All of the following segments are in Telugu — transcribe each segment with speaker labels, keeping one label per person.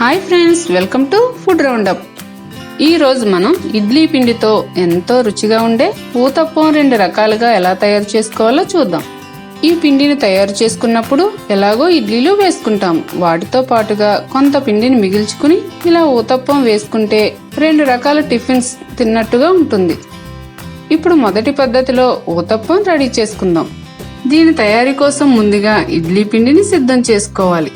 Speaker 1: Hi friends, welcome to food roundup. ఈ రోజు మనం ఇడ్లీ పిండితో ఎంతో రుచిగా ఉండే ఊతప్పం 2 రకాలుగా ఎలా తయారు చేసుకోవాలో చూద్దాం. ఈ పిండిని తయారు చేసుకున్నప్పుడు ఎలాగో ఇడ్లీలు వేసుకుంటాం, వాటితో పాటుగా కొంత పిండిని మిగిల్చుకుని ఇలా ఊతప్పం వేసుకుంటే 2 రకాల టిఫిన్స్ తిన్నట్టుగా ఉంటుంది. ఇప్పుడు మొదటి పద్ధతిలో ఊతప్పం రెడీ చేసుకుందాం. దీని తయారీ కోసం ముందుగా ఇడ్లీ పిండిని సిద్ధం చేసుకోవాలి.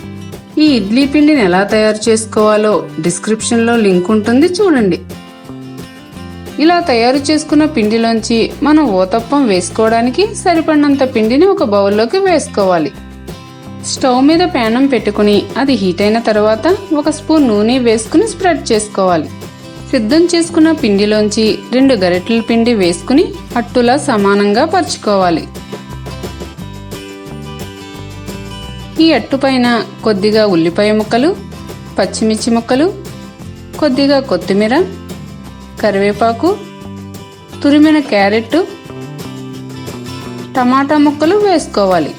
Speaker 1: ఈ ఇడ్లీ పిండిని ఎలా తయారు చేసుకోవాలో డిస్క్రిప్షన్ లో లింక్ ఉంటుంది, చూడండి. ఇలా తయారు చేసుకున్న పిండిలోంచి మనం ఊతప్పం వేసుకోవడానికి సరిపడినంత పిండిని ఒక బౌల్లోకి వేసుకోవాలి. స్టవ్ మీద ప్యానం పెట్టుకుని అది హీట్ అయిన తర్వాత 1 స్పూన్ నూనె వేసుకుని స్ప్రెడ్ చేసుకోవాలి. సిద్ధం చేసుకున్న పిండిలోంచి 2 గరిటెల పిండి వేసుకుని అట్టులా సమానంగా పరుచుకోవాలి. ఈ అట్టు పైన కొద్దిగా ఉల్లిపాయ ముక్కలు, పచ్చిమిర్చి ముక్కలు, కొద్దిగా కొత్తిమీర, కరివేపాకు, తురిమిన క్యారెట్, టమాటా ముక్కలు వేసుకోవాలి.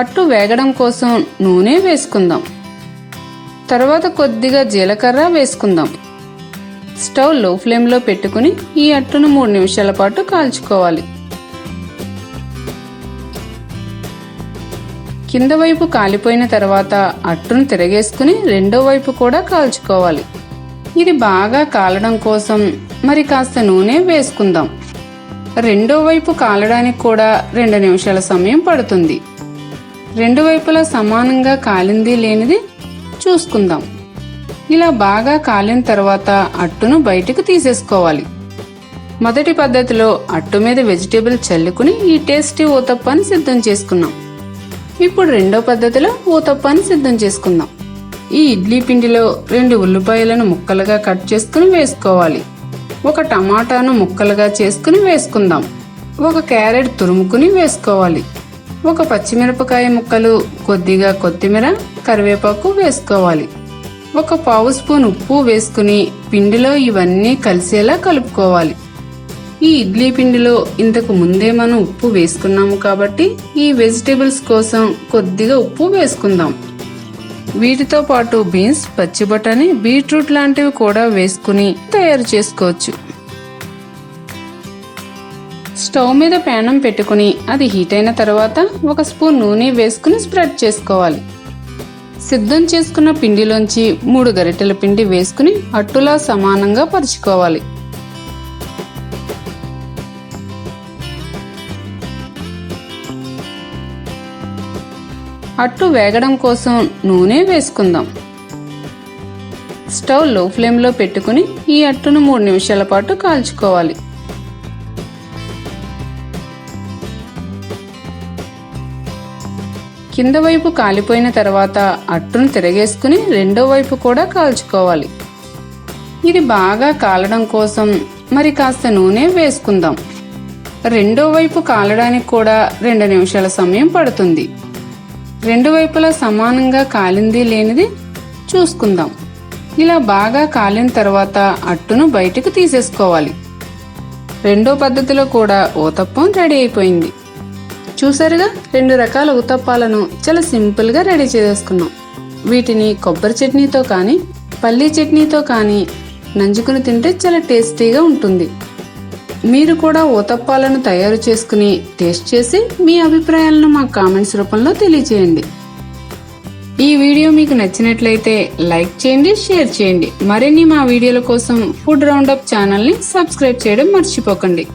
Speaker 1: అట్టు వేగడం కోసం నూనె వేసుకుందాం. తర్వాత కొద్దిగా జీలకర్ర వేసుకుందాం. స్టవ్ లో ఫ్లేమ్లో పెట్టుకుని ఈ అట్టును 3 నిమిషాల పాటు కాల్చుకోవాలి. కింద వైపు కాలిపోయిన తర్వాత అట్టును తిరగేసుకుని రెండో వైపు కూడా కాల్చుకోవాలి. ఇది బాగా కాలడం కోసం మరి కాస్త నూనె వేసుకుందాం. రెండో వైపు కాలడానికి కూడా 2 నిమిషాల సమయం పడుతుంది. 2 వైపులా సమానంగా కాలింది లేనిది చూసుకుందాం. ఇలా బాగా కాలిన తర్వాత అట్టును బయటకు తీసేసుకోవాలి. మొదటి పద్ధతిలో అట్టు మీద వెజిటేబుల్ చల్లుకుని ఈ టేస్టీ ఊతప్పాన్ని సిద్ధం చేసుకున్నాం. ఇప్పుడు రెండో పద్ధతిలో ఊతప్పాన్ని సిద్ధం చేసుకుందాం. ఈ ఇడ్లీ పిండిలో 2 ఉల్లిపాయలను ముక్కలుగా కట్ చేసుకుని వేసుకోవాలి. 1 టమాటాను ముక్కలుగా చేసుకుని వేసుకుందాం. 1 క్యారెట్ తురుముకుని వేసుకోవాలి. 1 పచ్చిమిరపకాయ ముక్కలు, కొద్దిగా కొత్తిమీర, కరివేపాకు వేసుకోవాలి. 1 పావు స్పూన్ ఉప్పు వేసుకుని పిండిలో ఇవన్నీ కలిసేలా కలుపుకోవాలి. ఈ ఇడ్లీ పిండిలో ఇంతకు ముందే మనం ఉప్పు వేసుకున్నాము కాబట్టి ఈ వెజిటేబుల్స్ కోసం కొద్దిగా ఉప్పు వేసుకుందాం. వీటితో పాటు బీన్స్, పచ్చి బఠానీ, బీట్రూట్ లాంటివి కూడా వేసుకుని తయారు చేసుకోవచ్చు. స్టవ్ మీద ప్యానం పెట్టుకుని అది హీట్ అయిన తర్వాత 1 స్పూన్ నూనె వేసుకుని స్ప్రెడ్ చేసుకోవాలి. సిద్ధం చేసుకున్న పిండిలోంచి 3 గరిటెల పిండి వేసుకుని అట్టులా సమానంగా పరుచుకోవాలి. అట్టు వేగడం కోసం నూనె వేసుకుందాం. స్టవ్ లో ఫ్లేమ్లో పెట్టుకుని ఈ అట్టును 3 నిమిషాల పాటు కాల్చుకోవాలి. కింద వైపు కాలిపోయిన తర్వాత అట్టును తిరగేసుకుని రెండో వైపు కూడా కాల్చుకోవాలి. ఇది బాగా కాలడం కోసం మరి కాస్త నూనె వేసుకుందాం. రెండో వైపు కాలడానికి కూడా 2 నిమిషాల సమయం పడుతుంది. 2 వైపులా సమానంగా కాలింది లేనిది చూసుకుందాం. ఇలా బాగా కాలిన తర్వాత అట్టును బయటకు తీసేసుకోవాలి. రెండో పద్ధతిలో కూడా ఊతప్పం రెడీ అయిపోయింది. చూసారుగా, 2 రకాల ఊతప్పాలను చాలా సింపుల్ గా రెడీ చేసుకున్నాం. వీటిని కొబ్బరి చట్నీతో కానీ పల్లీ చట్నీతో కానీ నంజుకుని తింటే చాలా టేస్టీగా ఉంటుంది. మీరు కూడా ఊతప్పాలను తయారు చేసుకుని టేస్ట్ చేసి మీ అభిప్రాయాలను మా కామెంట్స్ రూపంలో తెలియజేయండి. ఈ వీడియో మీకు నచ్చినట్లయితే లైక్ చేయండి, షేర్ చేయండి. మరిన్ని మా వీడియోల కోసం ఫుడ్ రౌండప్ ఛానల్ని సబ్స్క్రైబ్ చేయడం మర్చిపోకండి.